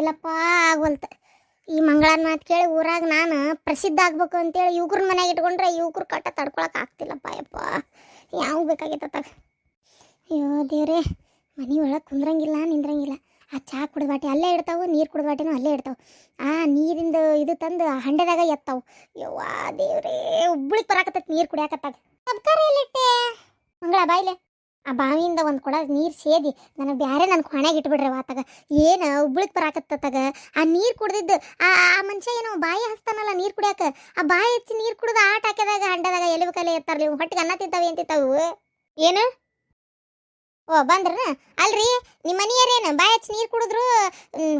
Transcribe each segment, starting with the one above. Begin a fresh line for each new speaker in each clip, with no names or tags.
ಆಗ್ತಿಲ್ಲಪ್ಪ, ಆಗ್ವಲ್ತ. ಈ ಮಂಗಳಾರ ಮಾತು ಕೇಳಿ ಊರಾಗ ನಾನು ಪ್ರಸಿದ್ಧ ಆಗ್ಬೇಕು ಅಂತೇಳಿ ಯುವಕ್ರ ಮನೆಯಾಗ ಇಟ್ಕೊಂಡ್ರೆ ಯುವಕ್ರ ಕಟ್ಟ ತಡ್ಕೊಳಕ್ ಆಗ್ತಿಲ್ಲಪ್ಪ. ಯಪ್ಪ ಯಾವ ಬೇಕಾಗೈತಾಗ. ಅಯ್ಯೋ ದೇವ್ರೆ, ಮನೆ ಒಳಗೆ ಕುಂದ್ರಂಗಿಲ್ಲ ನಿಂದ್ರಂಗಿಲ್ಲ. ಆ ಚಹಾ ಕುಡ್ದ ಅಲ್ಲೇ ಇಡ್ತಾವೆ, ನೀರು ಕುಡ್ದ ಬಾಟಿನೂ ಅಲ್ಲೇ ಇಡ್ತಾವೆ. ಆ ನೀರಿಂದು ಇದು ತಂದು ಹಂಡೆದಾಗ ಎತ್ತಾವು. ಯವ್ವಾ ದೇವ್ರೇ, ಉಬ್ಳಿಗೆ ಬರಾಕತ್ತೈತಿ ನೀರು ಕುಡಿಯಾಕತ್ತಾಗ. ತರ್ಕಾರಿ ಎಲ್ಲಿಟ್ಟೆ ಮಂಗಳ ಬಾಯ್ಲೆ? ಆ ಬಾವಿಯಿಂದ ಒಂದು ಕೊಡ ನೀರು ಸೇದಿ ನನಗೆ ಬ್ಯಾರೆ ನನ್ನ ಕೊನೆಗೆ ಇಟ್ಬಿಡ್ರಿ ಆತಾಗ. ಏನು ಉಬ್ಳಿಗೆ ಬರಾಕತ್ತಾಗ. ಆ ನೀರು ಕುಡ್ದಿದ್ದು ಆ ಮನುಷ್ಯ ಏನೋ ಬಾಯಿ ಹಸ್ತಾನಲ್ಲ ನೀರು ಕುಡಿಯಾಕ, ಆ ಬಾಯಿ ಹಚ್ಚಿ ನೀರು ಕುಡ್ದು ಆಟ ಹಾಕಿದಾಗ ಹಂಡೆದಾಗ ಎಲ್ಲಿ ಬೇಕಲ್ಲೇ ಎತ್ತಾರಲಿ. ಹೊಟ್ಟಿಗೆ ಅನ್ನ ತಿಂತಾವೆ ಏನು ತಿಂತಾವು ಏನು? ಓ ಬಂದ್ರ ಅಲ್ರಿ, ನಿಮ್ಮ ಮನೆಯರೇನು ಬಾಯಿ ಹಚ್ಚಿ ನೀರು ಕುಡಿದ್ರು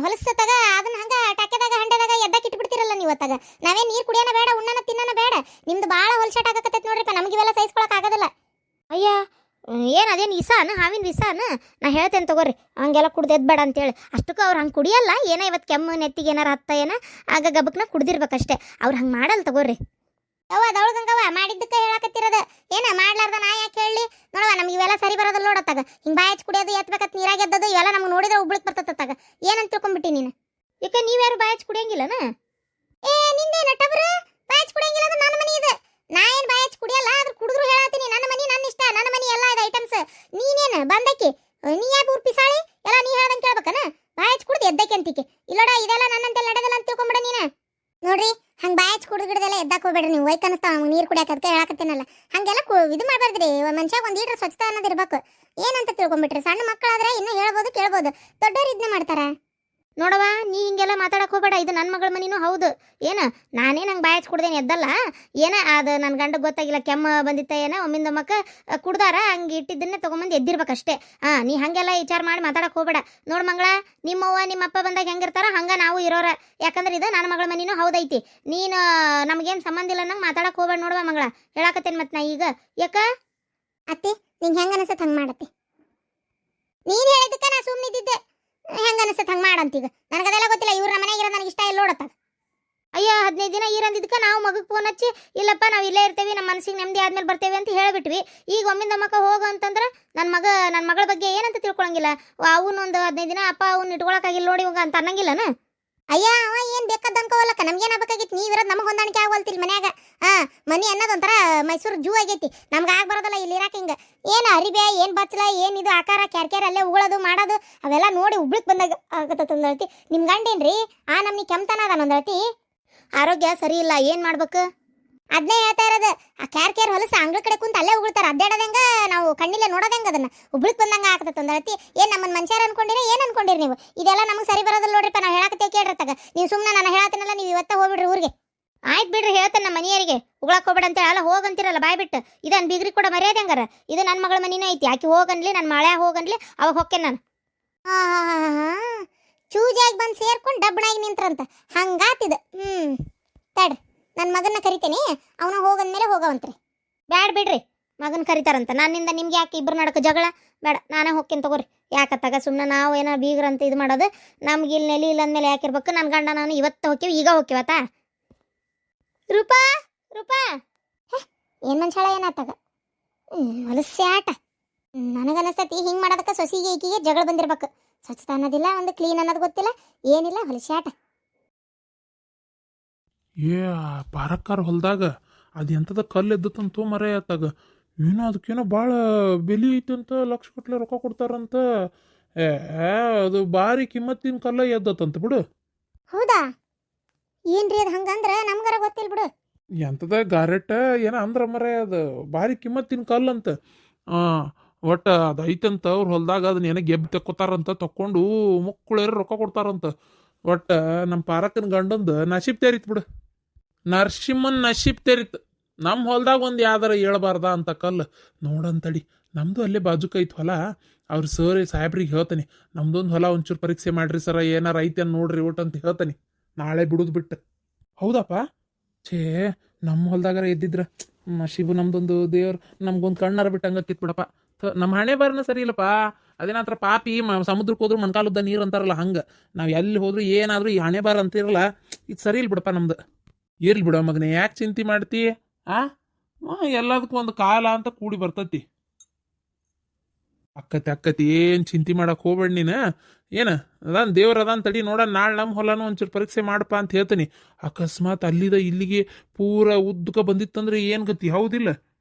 ಹೊಲಸತ್ತಾಗ ಅದನ್ನ ಹಂಗೆ ಟಾಕೆದಾಗ ಹಂಡೆದಾಗ ಎದ್ದಕ್ಕೆ ಇಟ್ಬಿಡ್ತಿರಲ್ಲ ನೀವು ಅತ್ತಾಗ. ನಾವೇ ನೀರು ಕುಡಿಯೋಣ ಬೇಡ, ಉಣ್ಣನ ತಿನ್ನೋಣ ಬೇಡ. ನಿಮ್ದು ಭಾಳ ಹೊಲಸಾಟ ಆಗಕತ್ತೈತೆ ನೋಡ್ರಿಪ್ಪ, ನಮ್ಗೆ ಇವೆಲ್ಲ ಸಹಿಸ್ಕೊಳಕ್ ಆಗೋದಿಲ್ಲ. ಅಯ್ಯ ಏನು ಅದೇನು ವಿಸಾನ, ಹಾವಿನ ವಿಸಾನ? ನಾ ಹೇಳ್ತೇನೆ ತಗೋರಿ, ಹಂಗೆಲ್ಲ ಕುಡ್ದು ಎದ್ಬೇಡ ಅಂತೇಳಿ. ಅಷ್ಟಕ್ಕೂ ಅವ್ರು ಹಂಗೆ ಕುಡಿಯಲ್ಲ. ಏನೋ ಇವತ್ತು ಕೆಮ್ಮು ನೆತ್ತಿಗೆ ಏನಾರು ಹತ್ತ ಏನ ಆಗ ಗಬಕ್ನ ಕುಡ್ದಿರ್ಬೇಕಷ್ಟೇ. ಅವ್ರು ಹಂಗೆ ಮಾಡಲ್ಲ ತಗೋರಿ. ಯವ್ವ ದೌಳ್ಗಂಗವ್ವ ಮಾಡಿದ್ದಕ್ಕೆ ಹೇಳಕತ್ತಿರೋದ. ಏನ ಮಾಡ್ಲಾರ್ದ ನಾ ಯಾಕೆ ಹೇಳಿ? ನೋಡವ ನಮ್ಗೆ ಇವೆಲ್ಲ ಸರಿ ಬರೋದಿಲ್ಲ ನೋಡತ್ತಾಗ. ಹಿಂಗೆ ಬಾಯಿ ಹಚ್ಚಿ ಕುಡಿಯೋದು, ಎತ್ಬೇಕತ್ ನೀರಾಗ ಎದ್ದದು ಇವೆಲ್ಲ ನಮ್ಗೆ ನೋಡಿದ್ರೆ ಉಬ್ಳಿಕ್ ಬರ್ತತ್ತಾಗ. ಏನಂತ ತಿಳ್ಕೊಂಬಿಟ್ಟಿ ನೀನು? ಯಾಕೆ ನೀವ್ಯಾರು ಬಾಯಿ ಹಚ್ಚಿ ಕುಡಿಯಂಗಿಲ್ಲನ? ಏ ನಿಂದೇನ ಟಬ್ರ ಬಾಯಿ ಹಚ್ಚಿ ಕುಡಿಯಂಗಿಲ್ಲ? ಅದು ನನ್ನ ಮನೆ ಇದೆ, ನಾ ಏನು ಬಾಯಿ ಹಚ್ಚಿ ಕುಡಿಯಲ್ಲ. ಅದ್ರ ಕುಡಿದ್ರು ಹೇಳತ್ತೀನಿ, ನನ್ನ ಮನೆ ನನ್ನ ಇಷ್ಟ, ನನ್ನ ಮನೆ ಎಲ್ಲ ಇದೆ ಐಟಮ್ಸ್. ನೀನೇನು ಬಂದಕ್ಕೆ ನೀ ಯಾಕೆ ಊರ್ ಪಿಸಾಳಿ ಎಲ್ಲ ನೀ ಹೇಳ್ದಂಗೆ ಕೇಳ್ಬೇಕನ? ಬಾಯಿ ಹಚ್ಚಿ ಕುಡ್ದು ಎದ್ದಕ್ಕೆ ಅಂತಿಕೆ ಇಲ್ಲೋಡ. ಇದೆಲ್ಲ ನನ್ನಂತೆ ನಡೆದಲ್ಲ ಅಂತ ತಿಳ್ಕೊಂಬಿಡ ನೀನು. ನೋಡ್ರಿ ಹಂಗೆ ಬಾಯಿ ಹಚ್ಚಿ ಕುಡಿದು ಗಿಡದೆಲ್ಲ ಎದ್ದಕ್ಕೆ ಹೋಗ್ಬೇಡ್ರಿ ನೀವು. ವೈಕ್ ಅನಿಸ್ತಾವ ನೀರು ಕುಡಿಯಕ್ಕೆ, ಅದಕ್ಕೆ ಹೇಳಕತ್ತೇನಲ್ಲ. ಹಂಗೆಲ್ಲ ಇದು ಮಾಡಬಾರ್ದ್ರಿ. ಮನುಷ್ಯ ಒಂದು ಲೀಟ್ರ್ ಸ್ವಚ್ಛತೆ ಅನ್ನೋದು ಇರ್ಬೇಕು. ಏನಂತ ತಿಳ್ಕೊಂಬಿಟ್ರಿ? ಸಣ್ಣ ಮಕ್ಕಳಾದ್ರೆ ಇನ್ನೂ ಹೇಳ್ಬೋದು ಕೇಳ್ಬೋದು, ದೊಡ್ಡವ್ರು ಇದನ್ನ ಮಾಡ್ತಾರ. ನೋಡವ ನೀ ಹಿಂಗೆಲ್ಲ ಮಾತಾಡಕ್ಕೆ ಹೋಗ್ಬೇಡ. ಇದು ನನ್ನ ಮಗಳ ಮನಿನೂ ಹೌದು. ಏನ ನಾನೇ ನಂಗೆ ಬಾಯಿ ಹಚ್ಚಿ ಕುಡ್ದೇನೆ ಎದ್ದಲ್ಲ. ಏನ ಅದು ನನ್ನ ಗಂಡಗೆ ಗೊತ್ತಾಗಿಲ್ಲ, ಕೆಮ್ಮ ಬಂದಿತ್ತ ಏನ ಒಮ್ಮಿಂದ ಮಕ್ಕ ಕುಡ್ದಾರ, ಹಂಗೆ ಇಟ್ಟಿದ್ದನ್ನೇ ತೊಗೊಂಬಂದು ಎದ್ದಿರ್ಬೇಕಷ್ಟೇ. ನೀ ಹಾಗೆಲ್ಲ ವಿಚಾರ ಮಾಡಿ ಮಾತಾಡಕ್ಕೆ ಹೋಗ್ಬೇಡ. ನೋಡು ಮಂಗಳ, ನಿಮ್ಮವ್ವ ನಿಮ್ಮಪ್ಪ ಬಂದಾಗ ಹೆಂಗಿರ್ತಾರ ಹಂಗೆ ನಾವು ಇರೋರ. ಯಾಕಂದ್ರೆ ಇದು ನನ್ನ ಮಗಳ ಮನಿನೂ ಹೌದೈತಿ. ನೀನು ನಮಗೇನು ಸಂಬಂಧ ಇಲ್ಲ ಅನ್ನಂಗೆ ಮಾತಾಡಕ್ಕೆ ಹೋಗ್ಬೇಡ. ನೋಡುವ ಮಂಗಳ, ಹೇಳಕತ್ತೇನೆ ಮತ್ತೆ ನಾ ಈಗ. ಯಾಕ ಅತ್ತಿ ನಿಂಗೆ ಹೆಂಗೆ ಅನಿಸತ್ತೆ ಹಂಗೆ ಮಾಡತ್ತಿ. ನೀನು ಹೇಳಿದ್ದಕ್ಕೆ ನಾ ಸುಮ್ಮನಿದ್ದಿದ್ದೆ. ಹೆಂಗೆ ಅನಿಸುತ್ತೆ ಹಂಗೆ ಮಾಡಂತೀಗ? ನನಗದೆಲ್ಲ ಗೊತ್ತಿಲ್ಲ. ಇವ್ರ ಮನೆಯಾಗಿರೋ ನನಗೆ ಇಷ್ಟ ಇಲ್ಲ ನೋಡತ್ತಾಗ. ಅಯ್ಯ 15 ದಿನ ಇರಂದಿದ್ದಕ್ಕೆ ನಾವು ಮಗಗೆ ಫೋನ್ ಹಚ್ಚಿ ಇಲ್ಲಪ್ಪ ನಾವು ಇಲ್ಲೇ ಇರ್ತೇವೆ, ನಮ್ಮ ಮನಸ್ಸಿಗೆ ನೆಮ್ಮದಿ ಆದ್ಮೇಲೆ ಬರ್ತೇವೆ ಅಂತ ಹೇಳಿಬಿಟ್ವಿ. ಈಗ ಒಮ್ಮಿಂದ ಮಕ್ಕ ಹೋಗು ಅಂತಂದ್ರೆ ನನ್ನ ಮಗಳ ಬಗ್ಗೆ ಏನಂತ ತಿಳ್ಕೊಳಂಗಿಲ್ಲ. ಅವನೊಂದು 15 ದಿನ ಅಪ್ಪ ಅವ್ನು ಇಟ್ಕೊಳಕ್ಕಾಗಿಲ್ಲ ನೋಡಿ ಇವಾಗ ಅಂತ ಅನ್ನಂಗಿಲ್ಲನ? ಅಯ್ಯ ಅವ ಏನು ಬೇಕಾದ ಅನ್ಕೋವಲ್ಲಕ್ಕ, ನಮ್ಗೇನು ಆಗ್ಬೇಕಾಗಿತ್ತು? ನೀವಿರೋದು ನಮಗೆ ಹೊಂದಾಣಿಕೆ ಆಗವಲ್ತಿಲ್ಲ ಮನ್ಯಾಗ. ಮನೆ ಅನ್ನೋದು ಒಂಥರ ಮೈಸೂರು ಜೂ ಆಗೈತಿ. ನಮ್ಗೆ ಆಗ ಬರೋದಲ್ಲ ಇಲ್ಲಿ ಇರಾಕ. ಹಿಂಗೆ ಏನು ಅರಿಬೆ, ಏನು ಬಚ್ಚಲ, ಏನಿದು ಆಕಾರ ಕ್ಯಾರ್ ಅಲ್ಲೇ ಉಗಳೋದು ಮಾಡೋದು ಅವೆಲ್ಲ ನೋಡಿ ಉಬ್ಳಿಕ್ ಬಂದಾಗ ಆಗತ್ತಂದಳ್ತಿ. ನಿಮ್ಮ ಗಂಡೇನ್ರಿ ನಮ್ನಿ ಕೆಮ್ತಾನ ಅದಾನಂದಳ್ತಿ. ಆರೋಗ್ಯ ಸರಿ ಇಲ್ಲ, ಏನು ಮಾಡ್ಬೇಕು? ಅದನ್ನೇ ಹೇಳ್ತಾ ಇರೋದು. ಆ ಕ್ಯಾರ್ ಹೊಲಸ ಅಂಗಳ ಕಡೆ ಕುಂತ ಅಲ್ಲೇ ಉಗುಳ್ತಾರೆ. ಅಡ್ಡಾಡೋದಂಗ ನಾವು ಕಣ್ಣಿಲ್ಲ ನೋಡೋದಂಗ ಅದನ್ನ ಉಬ್ಳಿಕ್ ಬಂದಂಗ ಆಗ್ತದಂದಳ್ತಿ. ಏನು ನಮ್ಮನ್ನ ಮನುಷ್ಯರು ಅನ್ಕೊಂಡಿರಿ, ಏನು ಅನ್ಕೊಂಡಿರಿ ನೀವು? ಇದೆಲ್ಲ ನಮಗೆ ಸರಿ ಬರೋದಿಲ್ಲ ನೋಡ್ರಿಪ್ಪ. ನಾವು ಹೇಳಕತ್ತೇವೆ ಕೇಳ್ರತ್ತಾಗ. ನೀವು ಸುಮ್ಮನೆ ನಾನು ಹೇಳತ್ತೇನಲ್ಲ, ನೀವು ಇವತ್ತ ಹೋಗ್ಬಿಡ್ರಿ ಊರಿಗೆ. ಆಯ್ತು ಬಿಡ್ರಿ, ಹೇಳ್ತೇನೆ ನಮ್ಮ ಮನೆಯವರಿಗೆ ಉಗಳಕ್ಕೆ ಹೋಗ್ಬೇಡ ಅಂತೇಳಿ. ಅಲ್ಲ ಹೋಗಂತಿರಲ್ಲ ಬಾಯ್ ಬಿಟ್ಟು. ಇದನ್ನು ಬಿಗ್ರಿ ಕೂಡ ಮರ್ಯಾದೆ ಹಂಗಾರ. ಇದು ನನ್ನ ಮಗಳ ಮನಿನೇ ಐತಿ. ಆಕೆ ಹೋಗನ್ಲಿ, ನನ್ನ ಮಳೆ ಹೋಗನ್ಲಿ, ಅವಾಗ ಹೊಕ್ಕೇನೆ ನಾನು. ಚೂಜಾಗಿ ಬಂದು ಸೇರ್ಕೊಂಡು ಡಬ್ಬಣಾಗಿ ನಿಂತ್ರಂತ ಹಂಗಾತಿದ. ತಡ್ರಿ ನನ್ನ ಮಗನ್ನ ಕರಿತೇನೆ, ಅವನ ಹೋಗಂದ್ಮೇಲೆ ಹೋಗವಂತ್ರಿ. ಬ್ಯಾಡ ಬಿಡ್ರಿ, ಮಗನ ಕರಿತಾರಂತ. ನನ್ನಿಂದ ನಿಮ್ಗೆ ಯಾಕೆ ಇಬ್ಬರು ನಡಕ ಜಗಳ? ಬೇಡ, ನಾನೇ ಹೋಗ್ತೀನಿ ತಗೋರಿ. ಯಾಕತ್ತಾಗ ಸುಮ್ಮನೆ ನಾವು ಏನೋ ಬೀಗ್ರಂತ ಇದು ಮಾಡೋದು. ನಮ್ಗೆ ಇಲ್ಲಿ ನೆಲೆ ಇಲ್ಲ ಅಂದಮೇಲೆ ಯಾಕಿರ್ಬೇಕು? ನನ್ನ ಗಂಡ ನಾನು ಇವತ್ತು ಹೋಗ್ತೀವಿ, ಈಗ ಹೋಗ್ತೀವತ್ತಾ? ರೂಪಾ ರೂಪಾ ಏನು ಮನುಷ್ಯಳ ಏನಾತಾಗ? ಹೊಲಸೆ ಆಟ. ನನಗನ್ನಿಸ್ತೈತಿ ಹಿಂಗೆ ಮಾಡೋದಕ್ಕೆ ಸೊಸಿಗೆ ಈಕಿಗೆ ಜಗಳ ಬಂದಿರ್ಬೇಕು. ಸ್ವಚ್ಛತೆ ಅನ್ನೋದಿಲ್ಲ, ಒಂದು ಕ್ಲೀನ್ ಅನ್ನೋದು ಗೊತ್ತಿಲ್ಲ, ಏನಿಲ್ಲ, ಹೊಲಸೆ ಆಟ.
ಪಾರಕ್ಕಾರ ಹೊಲದಾಗ ಅದು ಎಂಥದ ಕಲ್ಲು ಎದ್ದತ್ತಂತೂ ಮರ ಆತಾಗ. ಏನೋ ಅದಕ್ಕೇನೋ ಭಾಳ ಬೆಲೆ ಐತಂತ, ಲಕ್ಷ ಗಟ್ಟಲೆ ರೊಕ್ಕ ಕೊಡ್ತಾರಂತ. ಅದು ಭಾರಿ ಕಿಮ್ಮತ್ತಿನ ಕಲ್ಲ ಎದ್ದತ್ತಂತ ಬಿಡು.
ಹೌದಾ? ಏನ್ರಿ ಅದು? ಹಂಗಂದ್ರೆ ನಮ್ಗಾರ ಗೊತ್ತಿಲ್ಲ ಬಿಡು.
ಎಂಥದ ಗಾರೆಟ್ಟ ಏನೋ ಅಂದ್ರ ಮರ, ಅದು ಭಾರಿ ಕಿಮ್ಮತ್ತಿನ ಕಲ್ಲಂತ. ಒಟ್ಟು ಅದು ಐತಂತ ಅವ್ರ ಹೊಲದಾಗ. ಅದನ್ನ ಏನೋ ಗೆಬ್ಬಿ ತಕ್ಕೋತಾರಂತ, ತಕ್ಕೊಂಡು ಮುಕ್ಕುಳೇರ ರೊಕ್ಕ ಕೊಡ್ತಾರಂತ. ಒಟ್ಟು ನಮ್ಮ ಪಾರಕ್ಕನ ಗಂಡಂದು ನಶೀಬ್ ತೇರಿತ್ ಬಿಡು. ನರಸಿಂಹನ್ ನಶೀಬ್ ತೇರಿತ್. ನಮ್ಮ ಹೊಲ್ದಾಗ ಒಂದು ಯಾವ್ದಾರ ಹೇಳ್ಬಾರ್ದ ಅಂತ ಕಲ್ಲು ನೋಡಂತಡಿ. ನಮ್ಮದು ಅಲ್ಲೇ ಬಾಜುಕೈತ್ ಹೊಲ. ಅವ್ರು ಸರ್ ಸಾಹೇಬ್ರಿಗೆ ಹೇಳ್ತಾನೆ, ನಮ್ದೊಂದು ಹೊಲ ಒಂಚೂರು ಪರೀಕ್ಷೆ ಮಾಡ್ರಿ ಸರ, ಏನಾರ ಐತೆ ನೋಡ್ರಿ ಒಟ್ಟು ಅಂತ ಹೇಳ್ತಾನೆ. ನಾಳೆ ಬಿಡುದು ಬಿಟ್ಟು. ಹೌದಪ್ಪ? ಛೇ, ನಮ್ಮ ಹೊಲ್ದಾಗಾರ ಎದ್ದಿದ್ರ ನಶೀಬು. ನಮ್ದೊಂದು ದೇವ್ರು ನಮ್ಗೊಂದು ಕಣ್ಣಾರ ಬಿಟ್ಟು ಹಂಗಕ್ಕಿತ್ ಬಿಡಪ್ಪ. ನಮ್ಮ ಹಣೆ ಬಾರನ ಸರಿ ಇಲ್ಲಪ್ಪ. ಅದೇನಂತರ ಪಾಪಿ ಸಮುದ್ರಕ್ಕೆ ಹೋದ್ರು ಮಣ್ಕಾಲುದ್ದ ನೀರು ಅಂತಾರಲ್ಲ, ಹಂಗೆ ನಾವು ಎಲ್ಲಿ ಹೋದ್ರು ಏನಾದರೂ ಈ ಹಣೆ ಬಾರ ಅಂತಿರಲ್ಲ, ಇದು ಸರಿ ಇಲ್ಲ ಬಿಡಪ್ಪ ನಮ್ದು. ಇರ್ಲಿ ಬಿಡ ಮಗನೇ, ಯಾಕೆ ಚಿಂತೆ ಮಾಡ್ತಿ? ಎಲ್ಲದಕ್ಕೂ ಒಂದು ಕಾಲ ಅಂತ ಕೂಡಿ ಬರ್ತತಿ. ಅಕ್ಕತಿ ಏನು ಚಿಂತೆ ಮಾಡಕ್ಕೆ ಹೋಗ್ಬೇಡ ನೀನು. ಏನು ಅದಾನ ದೇವ್ರ ಅದಾನ ತಡಿ ನೋಡ, ನಾಳೆ ನಮ್ಮ ಹೊಲನೂ ಒಂಚೂರು ಪರೀಕ್ಷೆ ಮಾಡಪ್ಪ ಅಂತ ಹೇಳ್ತೀನಿ. ಅಕಸ್ಮಾತ್ ಅಲ್ಲಿದ ಇಲ್ಲಿಗೆ ಪೂರ ಉದ್ದಕ ಬಂದಿತ್ತಂದ್ರೆ ಏನು ಗತಿ, ಹೌದಿಲ್ಲ?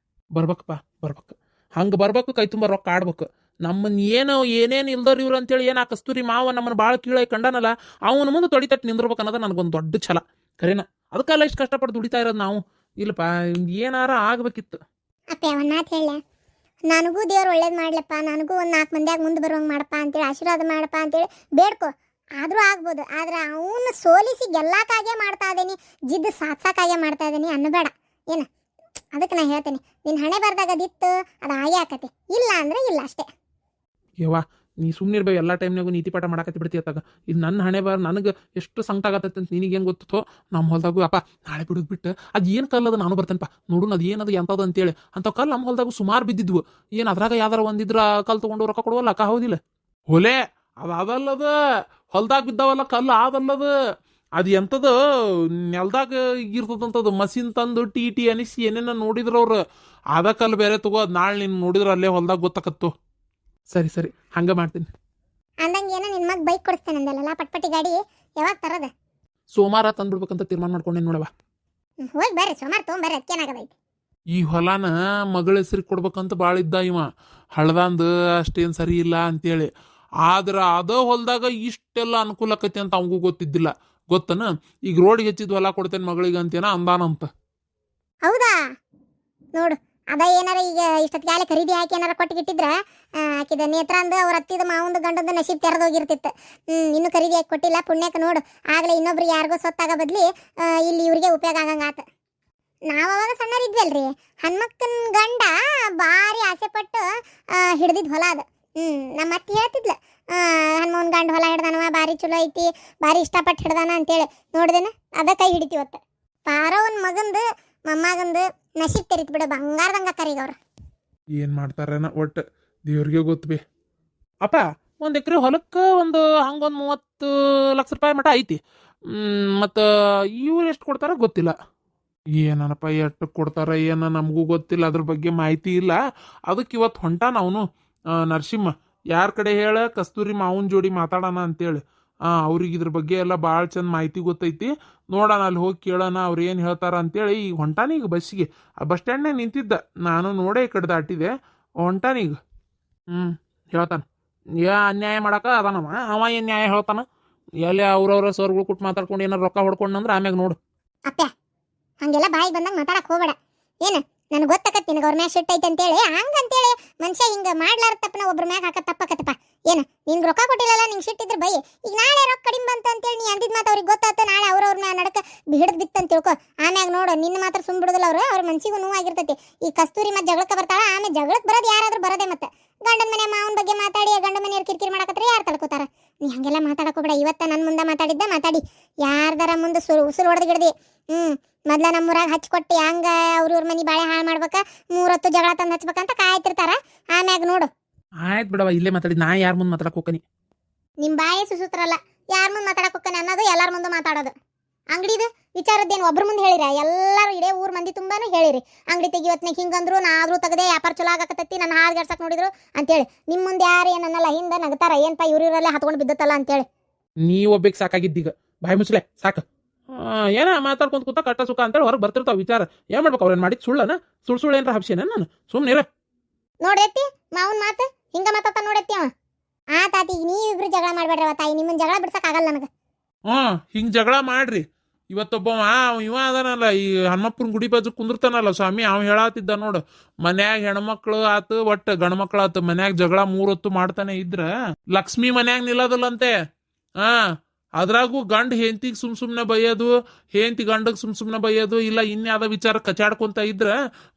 ಬರ್ಬೇಕಪ್ಪ, ಬರ್ಬೇಕು. ಹಂಗೆ ಬರ್ಬೇಕು, ಕೈ ತುಂಬ ರೊಕ್ಕ ಆಡ್ಬೇಕು. ನಮ್ಮನ್ನ ಏನೇನು ಇಲ್ದವ್ರು ಇವ್ರು ಅಂತೇಳಿ ಏನು ಆ ಕಸ್ತೂರಿ ಮಾವ ನಮ್ಮನ್ನು ಭಾಳ ಕೀಳಾಗಿ ಕಂಡನಲ್ಲ, ಅವನ ಮುಂದೆ ತೊಡಿ ತಟ್ಟು ನಿಂದಿರ್ಬೇಕು ಅನ್ನೋದು ನನಗೊಂದು ದೊಡ್ಡ ಛಲ. ಕರೆನಾ? ಅದಕ್ಕೆಲ್ಲ ಇಷ್ಟು ಕಷ್ಟಪಟ್ಟು ದುಡಿತಾ ಇರೋದು ನಾವು. ಇಲ್ಲಪ್ಪ, ಏನಾರ ಆಗ್ಬೇಕಿತ್ತು.
ಅಪ್ಪ ಒಂದು ಮಾತು ಹೇಳ, ನನಗೂ ದೇವ್ರು ಒಳ್ಳೇದು ಮಾಡ್ಲಪ್ಪ, ನನಗೂ ಒಂದು 4 ಮಂದಿಯಾಗ ಮುಂದೆ ಬರುವಂಗೆ ಮಾಡಪ್ಪ ಅಂತೇಳಿ ಆಶೀರ್ವಾದ ಮಾಡಪ್ಪ ಅಂತೇಳಿ ಬೇಡ್ಕೊ. ಆದರೂ ಆಗ್ಬೋದು. ಆದ್ರೆ ಅವನು ಸೋಲಿಸಿ ಗೆಲ್ಲಾಕಾಗೆ ಮಾಡ್ತಾ ಇದ್ದೀನಿ, ಜಿದ್ದು ಸಾತ್ಸಾಕಾಗೆ ಮಾಡ್ತಾ ಇದ್ದೀನಿ ಅನ್ನಬೇಡ. ಏನು ಅದಕ್ಕೆ ನಾ ಹೇಳ್ತೇನೆ, ನಿನ್ನ ಹಣೆ ಬರ್ದಾಗ ಅದಿತ್ತು, ಅದು ಹಾಗೆ ಆಕತಿ. ಇಲ್ಲ ಅಂದ್ರೆ ಇಲ್ಲ ಅಷ್ಟೇ.
ಯವ್ವ, ನೀ ಸುಮ್ಮನಿರ್ಬೇಕು. ಎಲ್ಲ ಟೈಮ್ನಾಗೂ ನೀತಿ ಪಾಠ ಮಾಡಕತ್ತಿ ಬಿಡ್ತೀಯತ್ತಾಗ. ಇದು ನನ್ನ ಹಣೆ ಬಾರ್, ನನಗೆ ಎಷ್ಟು ಸಂಕಟ ಆಗತ್ತೈತೆ ಅಂತ ನಿನಗೇನು ಗೊತ್ತೋ. ನಮ್ಮ ಹೊಲದಾಗೂ ಅಪ್ಪ ನಾಳೆ ಬಿಡೋದು ಬಿಟ್ಟು ಅದು ಏನು ಕಲ್ಲದು ನಾನು ಬರ್ತೇನಪ್ಪ ನೋಡು, ಅದು ಏನದು ಎಂಥದ್ದು ಅಂತೇಳಿ. ಅಂಥ ಕಲ್ಲು ನಮ್ಮ ಹೊಲದಾಗೂ ಸುಮಾರು ಬಿದ್ದಿದ್ವು. ಏನು ಅದ್ರಾಗ ಯಾವ್ದಾರ ಒಂದಿದ್ರ ಕಲ್ಲು ತೊಗೊಂಡು ರೊಕ್ಕ ಕೊಡುವಲ್ಲ ಅಕ್ಕ, ಹೌದಿಲ್ಲ? ಹೊಲೆ ಅದು ಅದಲ್ಲದ, ಹೊಲ್ದಾಗ ಬಿದ್ದಾವಲ್ಲ ಕಲ್ಲು ಅದಲ್ಲದ. ಅದು ಎಂಥದ್ದು ನೆಲ್ದಾಗ ಇರ್ತದಂಥದ್ದು. ಮಷಿನ್ ತಂದು ಟಿ ಅನಿಸಿ ಏನೇನ ನೋಡಿದ್ರು ಅವ್ರು. ಅದ ಕಲ್ಲು ಬೇರೆ ತಗೋ, ಅದು ನಾಳೆ ನೀನು ನೋಡಿದ್ರೆ ಅಲ್ಲೇ ಹೊಲ್ದಾಗ ಗೊತ್ತಾಕತ್ತು. ಸರಿ ಹಂಗೆ ಮಾಡ್ತೀನಿ.
ಅಂದಂಗೆ ಏನೋ ನಿನ್ನ ಮಗ ಬೈಕ್ ಕೊಡಿಸ್ತೇನೆ ಅಂದಲ್ಲ, ಪಟ್ಪಟಿ ಗಾಡಿ ಯಾವಾಗ ತರೋದ?
ಸೋಮವಾರ ತಂದ್ಬಿಡ್ಬೇಕಂತ ತೀರ್ಮಾನ ಮಾಡ್ಕೊಂಡೇನು ನೋಡವ.
ಹೋಗಿ ಬರ್ರಿ, ಸೋಮವಾರ ತೊಗೊಂಬರ್ರಿ, ಅದಕ್ಕೇನಾಗದೈತಿ.
ಈ ಹೊಲಾನ ಮಗಳ ಹೆಸರಿಗೆ ಕೊಡ್ಬೇಕಂತ ಭಾಳ ಇದ್ದ ಇವ. ಹಳ್ದಂದು ಅಷ್ಟೇನು ಸರಿ ಇಲ್ಲ ಅಂತೇಳಿ. ಆದ್ರೆ ಅದ ಹೊಲದಾಗ ಇಷ್ಟೆಲ್ಲ ಅನುಕೂಲ ಆಕೈತಿ ಅಂತ ಅವಗೂ ಗೊತ್ತಿದ್ದಿಲ್ಲ. ಗೊತ್ತನ? ಈಗ ರೋಡಿಗೆ ಹೆಚ್ಚಿದ ಹೊಲ ಕೊಡ್ತೇನೆ ಮಗಳಿಗೆ ಅಂತೇನ ಅಂದಾನಂತ.
ಹೌದಾ? ನೋಡು, ಅದ ಏನಾರ ಈಗ ಇಷ್ಟೊತ್ತಿಗೆ ಖರೀದಿ ಹಾಕಿ ಏನಾರ ಕೊಟ್ಟಿಗಿಟ್ಟಿದ್ರ ಆಕಿದ ನೇತ್ರಂದು ಅವ್ರ ಹತ್ತಿದ ಮಾವಂದು ಗಂಡಂದು ನಶೀಬ್ ತೆರೆದೋಗಿರ್ತಿತ್ತು. ಇನ್ನು ಖರೀದಿ ಹಾಕಿ ಕೊಟ್ಟಿಲ್ಲ, ಪುಣ್ಯಕ್ಕೆ ನೋಡು. ಆಗಲೇ ಇನ್ನೊಬ್ರಿಗೆ ಯಾರಿಗೋ ಸೊತ್ತಾಗ ಬದ್ಲಿ ಇಲ್ಲಿ ಇವ್ರಿಗೆ ಉಪಯೋಗ ಆಗಂಗಾತ. ನಾವು ಅವಾಗ ಸಣ್ಣರಿದ್ವಲ್ರಿ, ಹನ್ಮಕ್ಕನ ಗಂಡ ಭಾರಿ ಆಸೆಪಟ್ಟು ಹಿಡ್ದಿದ್ ಹೊಲ ಅದು. ನಮ್ಮ ಅತ್ತಿ ಹೇಳ್ತಿದ್ಲ, ಹನುಮನ್ ಗಂಡ ಹೊಲ ಹಿಡ್ದಾನವ, ಭಾರಿ ಚಲೋ ಐತಿ, ಭಾರಿ ಇಷ್ಟಪಟ್ಟು ಹಿಡ್ದಾನ ಅಂತೇಳಿ. ನೋಡ್ದೇನ, ಅದ ಕೈ ಹಿಡಿತೀವತ್ತ. ಪಾರವನ್ ಮಗಂದು ಮೊಮ್ಮಗಂದು ನಶೀಬ್ ತೆರಿತ್ ಬಿಡ, ಬಂಗಾರದಂಗ ಕರೀಗವ್ರ.
ಏನು ಮಾಡ್ತಾರೇನ, ಒಟ್ಟು ದೇವ್ರಿಗೆ ಗೊತ್ತು ಬೇ. ಅಪ್ಪ, 1 ಎಕರೆ ಹೊಲಕ್ಕೆ ಒಂದು ಹಂಗೊಂದು 30 ಲಕ್ಷ ರೂಪಾಯಿ ಮಟ ಐತಿ. ಮತ್ತು ಇವ್ರು ಎಷ್ಟು ಕೊಡ್ತಾರ ಗೊತ್ತಿಲ್ಲ. ಏನನಪ್ಪ ಎಷ್ಟು ಕೊಡ್ತಾರ ಏನೋ ನಮಗೂ ಗೊತ್ತಿಲ್ಲ, ಅದ್ರ ಬಗ್ಗೆ ಮಾಹಿತಿ ಇಲ್ಲ. ಅದಕ್ಕೆ ಇವತ್ತು ಹೊಂಟಾನ ಅವನು ನರಸಿಂಹ. ಯಾರ ಕಡೆ ಹೇಳ, ಕಸ್ತೂರಿ ಮಾವನ ಜೋಡಿ ಮಾತಾಡೋಣ ಅಂತೇಳಿ. ಅವ್ರಿಗೆ ಇದ್ರ ಬಗ್ಗೆ ಎಲ್ಲ ಭಾಳ ಚಂದ ಮಾಹಿತಿ ಗೊತ್ತೈತಿ. ನೋಡೋಣ, ಅಲ್ಲಿ ಹೋಗಿ ಕೇಳೋಣ ಅವ್ರು ಏನು ಹೇಳ್ತಾರ ಅಂತೇಳಿ. ಈಗ ಹೊಂಟಾನ, ಈಗ ಬಸ್ಸಿಗೆ. ಆ ಬಸ್ ಸ್ಟ್ಯಾಂಡ್ನಾಗ ನಿಂತಿದ್ದ, ನಾನು ನೋಡೇ ಈ ಕಡೆ ದಾಟಿದೆ. ಹೊಂಟಾನೀಗ. ಹೇಳ್ತಾನ. ಅನ್ಯಾಯ ಮಾಡಕ ಅದಾನವ. ಅವ ಏನು ನ್ಯಾಯ ಹೇಳ್ತಾನ? ಎಲ್ಲಿ ಅವ್ರವ್ರ ಸರ್ಗಳು ಕೊಟ್ಟು ಮಾತಾಡ್ಕೊಂಡು ಏನಾರು ರೊಕ್ಕ ಹೊಡ್ಕೊಂಡ್ನಂದ್ರೆ ಆಮ್ಯಾಗ ನೋಡು.
ಅಪ್ಪ, ಹಂಗೆಲ್ಲ ಬಾಯಿ ಬಂದಂಗೆ ಮಾತಾಡಕ್ ಹೋಗ್ಬೇಡ. ಏನು ನನಗೆ ಗೊತ್ತಾಕತ್ ನಿನಗೆ ಅವ್ರ ಮ್ಯಾಗ ಸಿಟ್ಟು ಐತೆ ಅಂತೇಳಿ. ಹಂಗಂತೇಳಿ ಮನುಷ್ಯ ಹಿಂಗೆ ಮಾಡ್ಲಾರ ತಪ್ಪನ ಒಬ್ರ ಮ್ಯಾಗ ಹಾಕ ತಪ್ಪಕತ್ತಪ್ಪ. ಏನು ನಿನ್ಗೆ ರೊಕ್ಕ ಕೊಟ್ಟಿಲ್ಲಲ್ಲ, ನಿಂಗೆ ಸಿಟ್ಟಿದ್ರೆ ಬೈ. ಈಗ ನಾಳೆ ರೊಕ್ಕ ಕಡಿಮೆ ಬಂತ ಅಂತೇಳಿ ನೀ ಅಂದಿದ್ ಮಾತು ಅವ್ರಿಗೆ ಗೊತ್ತಾತ, ನಾಳೆ ಅವ್ರವ್ರ ಮ್ಯಾಗ ನಡಕ ಹಿಡಿದು ಬಿತ್ತಂತ ತಿಳ್ಕೊ. ಆಮ್ಯಾಗ ನೋಡು, ನಿನ್ನ ಮಾತ್ರ ಸುಮ್ ಬಿಡುದಿಲ್ಲ ಅವ್ರ ಮನ್ಸಿಗೂ ನೋವಾಗಿರ್ತೈತಿ. ಈ ಕಸ್ತೂರಿ ಮತ್ತೆ ಜಗಳಕ್ಕೆ ಬರ್ತಾಳ, ಆಮೇಲೆ ಜಗಳಕ್ಕೆ ಬರೋದು ಯಾರಾದ್ರೂ ಬರೋದೇ. ಮತ್ತೆ ಗಂಡನ ಮನೆ ಮಾವನ ಬಗ್ಗೆ ಮಾತಾಡಿ ಗಂಡ ಮನೆಯವ್ರು ಕಿರಿಕಿರಿ ಮಾಡಕತ್ತಾರೆ, ಯಾರು ತಡ್ಕೋತಾರ? ನೀ ಹಂಗೆಲ್ಲ ಮಾತಾಡಕೋಬೇಡ. ಇವತ್ತ ನನ್ನ ಮುಂದೆ ಮಾತಾಡಿ ಯಾರ್ದಾರ ಮುಂದೆ ಉಸುರು ಹೊಡೆದು ಗಿಡ್ದಿ. ಮೊದ್ಲ ನಮ್ಮೂರಾಗ ಹಚ್ಕೊಟ್ಟು ಹಂಗ ಅವ್ರ ಮನೆ ಬಾಳೆ ಹಾಳು ಮಾಡ್ಬೇಕ, 3 ಹೊತ್ತು ಜಗಳ ತಂದು ಹಚ್ಬೇಕಂತ ಕಾಯ್ತಿರ್ತಾರ. ಆಮ್ಯಾಗ ನೋಡು.
ಆಯ್ತು ಬಿಡವ, ಇಲ್ಲೇ ಮಾತಾಡಿ. ನಾ ಯಾರ ಮುಂದೆ ಮಾತಾಡಕ್ ಹೋಗ್ತೀನಿ?
ನಿಮ್ ಬಾಯಿ ಸುಸೂತ್ರಲ್ಲ, ಯಾರ ಮುಂದೆ ಮಾತಾಡಕ್ ಹೋಗ್ತಾನೆ ಅನ್ನೋದು ಎಲ್ಲಾರ ಮುಂದೆ ಮಾತಾಡೋದು. ಅಂಗಡಿದು ವಿಚಾರದ್ದೇನು ಒಬ್ರ ಮುಂದೆ ಹೇಳಿರ? ಎಲ್ಲರೂ ಇಡೇ ಊರ್ ಮಂದಿ ತುಂಬಾನು ಹೇಳಿರಿ, ಅಂಗಡಿ ತೆಗಿವತ್ನಾಗ ಹಿಂಗಂದ್ರು, ನಾದ್ರೂ ತೆಗದೆ ವ್ಯಾಪಾರ ಚಲೋ ಆಗಕತ್ತೈತಿ, ನನ್ನ ಹಾಲು ಗೆಡ್ಸಕ್ ನೋಡಿದ್ರು ಅಂತೇಳಿ. ನಿಮ್ಮ ಮುಂದೆ ಯಾರು ಏನನ್ನಲ್ಲ, ಹಿಂದೆ ನಗ್ತಾರ, ಏನ್ಪಾ ಇವ್ರಲ್ಲೇ ಹತ್ಕೊಂಡು ಬಿದ್ದತ್ತಲ್ಲ ಅಂತೇಳಿ.
ನೀ ಒಬ್ಬಕ್ಕೆ ಸಾಕಾಗಿದ್ದೀಗ, ಬಾಯಿ ಮುಚ್ಚಲೆ ಸಾಕು. ಏನ ಮಾತಾಡ್ಕೊಂತ ಕೂತ ಕಟ್ಟ ಸುಖ ಅಂತೇಳಿ ಹೊರಗೆ ಬರ್ತಿರ್ತಾವ ವಿಚಾರ. ಏನ್ ಮಾಡ್ಬೇಕು? ಅವ್ರೇನು ಮಾಡಿದ್ ಸುಳ್ಳನ? ಸುಳ್ಳು ಏನ್ರ ಹಬ್ಸೇನ ನಾನು? ಸುಮ್ಮನಿರ.
ನೋಡೈತಿ ಮಾವನ್ ಮಾತು ಹಿಂಗ ಮಾತಾಡ್ತಾ ನೋಡೈತಿ ಅವ. ತಾತಿ, ಈಗ ನೀವಿಬ್ರು ಜಗಳ ಮಾಡ್ಬೇಡ್ರವ ತಾಯಿ, ನಿಮ್ಮನ್ನ ಜಗಳ ಬಿಡ್ಸಕ್ ಆಗಲ್ಲ ನನಗೆ.
ಹಿಂಗ್ ಜಗಳ ಮಾಡ್ರಿ. ಇವತ್ತೊಬ್ಬವ ಇವ ಅದಾನಲ್ಲ, ಈ ಹನುಮಪ್ಪನ ಗುಡಿ ಬಾಜು ಕುಂದಿರ್ತಾನಲ್ಲ ಸ್ವಾಮಿ, ಅವ್ ಹೇಳತ್ತಿದ್ದ ನೋಡು, ಮನ್ಯಾಗ ಹೆಣ್ಮಕ್ಳು ಆತು ಒಟ್ಟು ಗಂಡ್ಮಕ್ಳು ಆತು, ಮನ್ಯಾಗ ಜಗಳ 3 ಹೊತ್ತು ಮಾಡ್ತಾನೆ ಇದ್ರ ಲಕ್ಷ್ಮಿ ಮನ್ಯಾಗ ನಿಲ್ಲೋದಿಲ್ಲಂತೆ. ಅದ್ರಾಗೂ ಗಂಡ ಹೆಂಡತಿಗೆ ಸುಮ್ನೆ ಬೈಯೋದು, ಹೆಂಡತಿ ಗಂಡಗ್ ಸುಮ್ನೆ ಬೈಯೋದು, ಇಲ್ಲ ಇನ್ಯಾದ ವಿಚಾರ ಕಚಾಡ್ಕೊಂತ ಇದ್ರ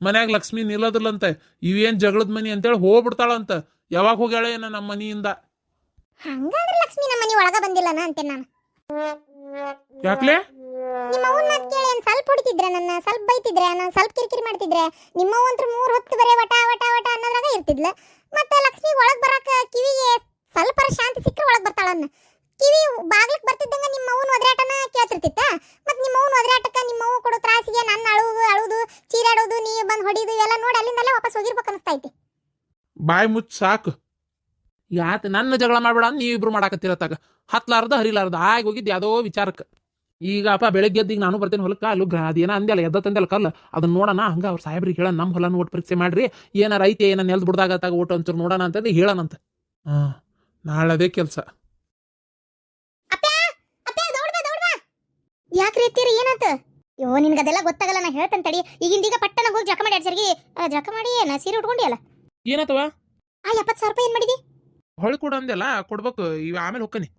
ಮನ್ಯಾಗ ಲಕ್ಷ್ಮಿ ನಿಲ್ಲೋದಿಲ್ಲಂತೆ. ಇವೇನ್ ಜಗಳದ ಮನಿ ಅಂತೇಳಿ ಹೋಗ್ಬಿಡ್ತಾಳಂತ. ಯಾವಾಗ ಹೋಗ್ಯಾಳ ಏನ ನಮ್ಮ ಮನಿಯಿಂದ?
ಹಂಗಾದ್ರೆ ಲಕ್ಷ್ಮಿ ನಮ್ಮ ಮನಿ ಒಳಗ ಬಂದಿಲ್ಲನ ಅಂತೆ ನಾನು.
ಯಾಕ್ಲೆ?
ನಿಮ್ಮ ಅವ್ವನ ಮಾತು ಕೇಳಿ ಏನ್ ಸ್ವಲ್ಪ ಹೊಡಿತಿದ್ರೆ, ನನ್ನ ಸ್ವಲ್ಪ ಬೈತಿದ್ರೆ, ನಾನು ಸ್ವಲ್ಪ ಕಿರಿಕಿರಿ ಮಾಡ್ತಿದ್ರೆ, ನಿಮ್ಮವ್ವಂತ್ರ 3 ಹೊತ್ತು ಬರೇ ವಟ ಅನ್ನೋದ್ರಾಗ ಇರ್ತಿದ್ಲ. ಮತ್ತೆ ಲಕ್ಷ್ಮಿ ಒಳಗ್ ಬರಾಕ ಕಿವಿಗೆ ಸ್ವಲ್ಪ ಶಾಂತಿ ಸಿಕ್ಕರೆ ಒಳಗ್ ಬರ್ತಾಳನ್ನ. ಕಿವಿ ಬಾಗ್ಲಕ್ ಬರ್ತಿದ್ದಂಗ ನಿಮ್ಮ ಅವ್ವನ ಒದರಾಟನ ಕೇಳ್ತಿರ್ತಿತ್ತ. ಮತ್ ನಿಮ್ಮ ಅವ್ವನ ಒದರಾಟಕ್ಕ ನಿಮ್ಮ ಅವ್ವ ಕೊಡೋ ತ್ರಾಸಿಗೆ ನನ್ನ ಅಳುದು ಚೀರಾಡೋದು, ನೀ ಬಂದ್ ಹೊಡಿದು ಇವೆಲ್ಲ ನೋಡಿ ಅಲ್ಲಿಂದಲ್ಲೇ ವಾಪಸ್ ಹೋಗಿರ್ಬೇಕು ಅನಿಸ್ತೈತಿ.
ಬಾಯಿ ಮುಚ್ಚ ಸಾಕು. ಈಗ ಆತ ನನ್ನ ಜಗಳ ಮಾಡ್ಬೇಡ ಅಂತ ನೀವಿಬ್ರು ಮಾಡಾಕತ್ತಿರತ್ತಾಗ ಹತ್ಲಾರ್ದ ಹರಿಲಾರ್ದ ಆಗಿ ಹೋಗಿದ್ದು ಯಾವುದೋ ವಿಚಾರಕ್ಕೆ. ಈಗ ಅಪ್ಪ ಬೆಳಗ್ಗೆ ಎದ್ದು ಈಗ ನಾನು ಬರ್ತೇನೆ ಹೊಲಕ್ಕೆ ಅಲ್ಲಿ ಅದೇನ ಅಂದೆಲ್ಲ ಎದ್ದ ತಂದೆಲ್ಲ ಕಲ್ಲ ಅದನ್ನ ನೋಡೋಣ ಹಂಗ ಅವ್ರ ಸಾಹೇಬ್ರಿಗೆ ಹೇಳ ನಮ್ಮ ಹೊಲನ ಓಟ್ ಪರೀಕ್ಷೆ ಮಾಡ್ರಿ ಏನಾರ ಐತೆ ಏನ ನೆಲ್ದು ಬಿಡ್ದಾಗತ್ತಾಗ ಓಟ್ ಒಂಚೂರು ನೋಡೋಣ ಅಂತಂದು ಹೇಳೋಣಂತ. ನಾಳೆ ಅದೇ ಕೆಲಸ.
ಯಾಕ್ರಿ ಎತ್ತೀರಿ ಏನಾತ? ಯೋ ನಿನ್ಗೆ ಅದೆಲ್ಲ ಗೊತ್ತಾಗಲ್ಲ, ನಾ ಹೇಳ್ತೇನೆ ತಡಿ. ಈಗಿಂದೀಗ ಪಟ್ಟಣ ಹೋಗಿ ಜಕ ಮಾಡಿ ಸರಿಗೆ ಜಕ ಮಾಡಿ ಏನ ಸೀರೆ ಉಟ್ಕೊಂಡಿಯಲ್ಲ.
ಏನತ್ತವ
ಆ 70,000 ರೂಪಾಯಿ ಏನ್ ಮಾಡಿದಿ?
ಹೊಳ್ ಕೊಡು ಅಂದೆಲ್ಲ ಕೊಡ್ಬೇಕು ಈಗ ಆಮೇಲೆ ಹೊಕ್ಕನಿ.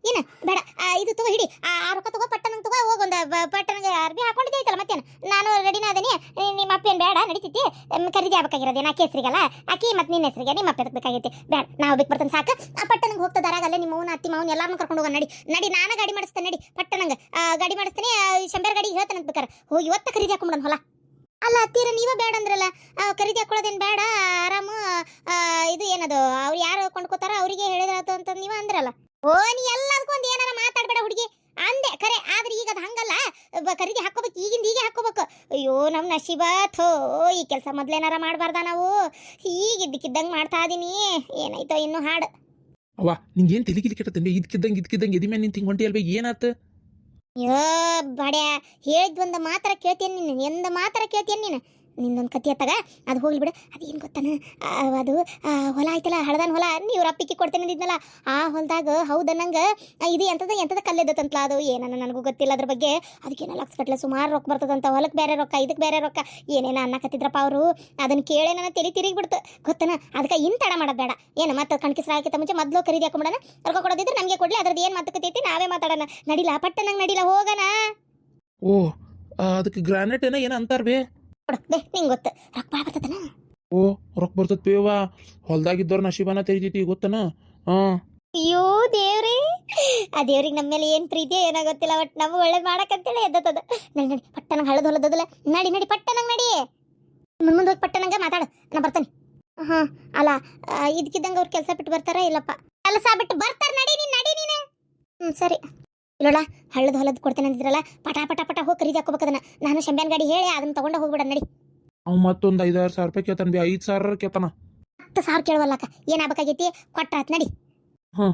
ಏನ ಬೇಡ, ಇದು ತಗೋ ಹಿಡಿ, ಆ ರೊಕ್ಕ ತಗೋ, ಪಟ್ಟಣಂಗೆ ತಗೋ, ಹೋಗೊಂದು ಪಟ್ಟಣಗೆ ಅರ್ಬಿ ಹಾಕೊಂಡಿದ್ದೆ ಐತಲ್ಲ, ಮತ್ತೇನು ನಾನು ರೆಡಿನ ಅದೇನಿ. ನಿಮ್ಮ ಅಪ್ಪೇನು ಬೇಡ ನಡೀತೈತಿ, ಖರೀದಿ ಆಗ್ಬೇಕಾಗಿರೋದೇ ನಾ ಹೆಸ್ರಿಗಲ್ಲ ಆಕಿ ಮತ್ತೆ ನಿನ್ನ ಹೆಸ್ರಿಗೆ ನಿಮ್ಮ ಅಪ್ಪ ಬೇಕಾಗೈತಿ. ಬೇಡ ನಾವು ಬೇಕು ಬರ್ತೇನೆ ಸಾಕು. ಆ ಪಟ್ಟಣಂಗೆ ಹೋಗ್ತದಾರಾಗ ಅಲ್ಲೇ ನಿಮ್ಮ ಅವ್ನ ಅತ್ತಿ ಮಾವನ್ ಎಲ್ಲಾರನ್ನೂ ಕರ್ಕೊಂಡು ಹೋಗೋಣ. ನಡಿ ನಾನು ಗಾಡಿ ಮಾಡಿಸ್ತೇನೆ, ನಡಿ ಪಟ್ಟಣಂಗೆ ಗಾಡಿ ಮಾಡಿಸ್ತೇನೆ. ಶಂಬರ್ ಗಾಡಿ ಹೇಳ್ತೇನೆ ಅಂತ ಬೇಕಾರೆ ಹೋಗಿ ಇವತ್ತು ಖರೀದಿ ಹಾಕೊಂಬಿಡೋಣ ಹೊಲ. ಅಲ್ಲ ಅತ್ತೀರ ನೀವ ಬೇಡ ಅಂದ್ರಲ್ಲ, ಖರೀದಿ ಹಾಕೊಳ್ಳೋದೇನು ಬೇಡ, ಆರಾಮು ಇದು ಏನದು ಅವ್ರು ಯಾರು ಕೊಂಡ್ಕೋತಾರ ಅವರಿಗೆ ಹೇಳಿದ್ರಾತು ಅಂತ ನೀವ ಅಂದ್ರಲ್ಲ. ಓ ನೀ ಎಲ್ಲದಕ್ಕೂ ಒಂದು ಏನಾರ ಮಾತಾಡ್ಬೇಡ ಹುಡುಗಿ ಅಂದೆ ಖರೆ. ಆದ್ರೆ ಈಗ ಅದು ಹಂಗಲ್ಲ, ಖರೀದಿ ಹಾಕೋಬೇಕು, ಈಗಿಂದ ಹೀಗೆ ಹಾಕೋಬೇಕು. ಅಯ್ಯೋ ನಮ್ಮ ನಶೀಬ ಥೋ, ಈ ಕೆಲಸ ಮೊದ್ಲೇನಾರ ಮಾಡಬಾರ್ದ ನಾವು. ಹೀಗಿದ್ದಕ್ಕಿದ್ದಂಗೆ ಮಾಡ್ತಾ ಇದೀನಿ, ಏನಾಯ್ತೋ ಇನ್ನು ಹಾಡು.
ಅವ್ವ ನಿಂಗೇನು ತೆಲಿಗಿಲಿ ಕೆಟ್ಟತಂದೆ ಇದಕ್ಕಿದ್ದಂಗೆ ಎದಿ ಮೇಲೆ ನಿಂತು ಹಿಂಗೆ ಹೊಂಟಿ ಅಲ್ವೇ ಏನಾತ?
ಯೋ ಬಡ್ಯಾ, ಹೇಳಿದ್ವೊಂದು ಮಾತ್ರ ಕೇಳ್ತೇನೆ ನೀನು, ಎಂದ ಮಾತ್ರ ಕೇಳ್ತೇನೆ ನೀನು. ನಿಂದೊಂದು ಕತ್ತಿ ಅತ್ತಾಗ ಅದು ಹೋಗ್ಲಿ ಬಿಡು. ಅದೇನು ಗೊತ್ತಾನ, ಅದು ಹೊಲ ಆಯ್ತಲ್ಲ ಹಳದನ್ ಹೊಲ, ನೀವ್ರ ಅಪ್ಪಿಕ್ಕಿ ಕೊಡ್ತೇನೆ ಅಂದಿದ್ನಲ್ಲ, ಆ ಹೊಲದಾಗ ಹೌದ ನಂಗೆ ಇದು ಎಂಥದ ಕಲ್ಲೆದತ್ತಂತಲ, ಅದು ಏನನ್ನ ನನಗೂ ಗೊತ್ತಿಲ್ಲ ಅದ್ರ ಬಗ್ಗೆ. ಅದಕ್ಕೇನೋ ಲಕ್ಷಗಟ್ಲೆ ಸುಮಾರು ರೊಕ್ಕ ಬರ್ತದಂತ, ಹೊಲಕ್ಕೆ ಬೇರೆ ರೊಕ್ಕ ಇದಕ್ಕೆ ಬೇರೆ ರೊಕ್ಕ ಏನೇನೋ ಅನ್ನಕತ್ತಿದ್ರಪ್ಪ ಅವರು. ಅದನ್ನು ಕೇಳೇ ನನ್ನ ತಲೆ ತಿರುಗಿಬಿಡ್ತು ಗೊತ್ತನ. ಅದಕ್ಕೆ ಇನ್ನು ತಡ ಮಾಡೋದು ಬೇಡ, ಏನು ಮತ್ತೆ ಕಣ್ಕಿಸ್ರ ಹಾಕಿತ ಮುಂಚೆ ಮೊದಲು ಖರೀದಿ ಹಾಕೊಂಬಿಡೋಣ. ರೊಕ್ಕ ಕೊಡೋದಿದ್ರೆ ನಮಗೆ ಕೊಡಲಿ, ಅದ್ರದ್ದು ಏನು ಮಾತುಕತೆ ನಾವೇ ಮಾತಾಡೋಣ. ನಡಿಲ್ಲ ಪಟ್ಟಣಂಗೆ ನಡಿಲ್ಲ, ಹೋಗೋಣ.
ಓ ಅದಕ್ಕೆ ಗ್ರಾನೈಟ್ ಏನೋ ಅಂತಾರ ಬೇ
ಬೇ ನಿಂಗೆ ಗೊತ್ತು ರೊಕ್ಕ ಭಾಳ ಬರ್ತದನ.
ಓ ರೊಕ್ಕ ಬರ್ತದ ಬೇವ, ಹೊಲ್ದಾಗಿದ್ದವ್ರ ನಶೀಬನ ತೆರಿತೈತಿ ಗೊತ್ತನ.
ಅಯ್ಯೋ ದೇವ್ರಿ, ಆ ದೇವ್ರಿಗೆ ನಮ್ಮ ಮೇಲೆ ಏನು ಪ್ರೀತಿ ಏನೋ ಗೊತ್ತಿಲ್ಲ, ಒಟ್ಟು ನಮ್ಗೆ ಒಳ್ಳೇದು ಮಾಡಕ್ಕಂತೇಳಿ ಎದ್ದತದ. ನಡಿ ನಡಿ ಪಟ್ಟಣಂಗೆ ಹಳದ ಹೊಲದಲ್ಲ, ನಡಿ ನಡಿ ಪಟ್ಟಣಂಗೆ ನಡಿ. ಮುಂದೆ ಹೋಗಿ ಪಟ್ಟಣಂಗೆ ಮಾತಾಡು, ನಾ ಬರ್ತೇನೆ. ಹಾಂ ಅಲ್ಲ ಇದಕ್ಕಿದ್ದಂಗೆ ಅವ್ರು ಕೆಲಸ ಬಿಟ್ಟು ಬರ್ತಾರ ಇಲ್ಲಪ್ಪ? ಕೆಲಸ ಬಿಟ್ಟು ಬರ್ತಾರೆ, ನಡಿ ನೀನು, ನಡಿ ನೀನು. ಸರಿ ಇಲ್ಲೋಳ, ಹಳ್ಳದ ಹೊಲದ ಕೊಡ್ತೇನೆ ಅಂದಿದ್ರಲ್ಲ, ಪಟ ಪಟ ಪಟ ಹೋಗಿ ಖರೀದಿ ಹಾಕೋಬೇಕದನ್ನ. ನಾನು ಶಂಬ್ಯಾನ್ ಗಾಡಿ ಹೇಳಿ ಅದನ್ನ ತಗೊಂಡು ಹೋಗ್ಬಿಡ, ನಡಿ.
ಅವ್ ಮತ್ತೊಂದು 5,000 ರೂಪಾಯಿ ಕೇಳ್ತಾನ ಬಿ, 5,000 ಕೇಳ್ತಾನ.
10,000 ಕೇಳುವಲ್ಲಕ್ಕ, ಏನಾಗಬೇಕಾಗೈತಿ ಕೊಟ್ರಾತ್, ನಡಿ.
ಹಾಂ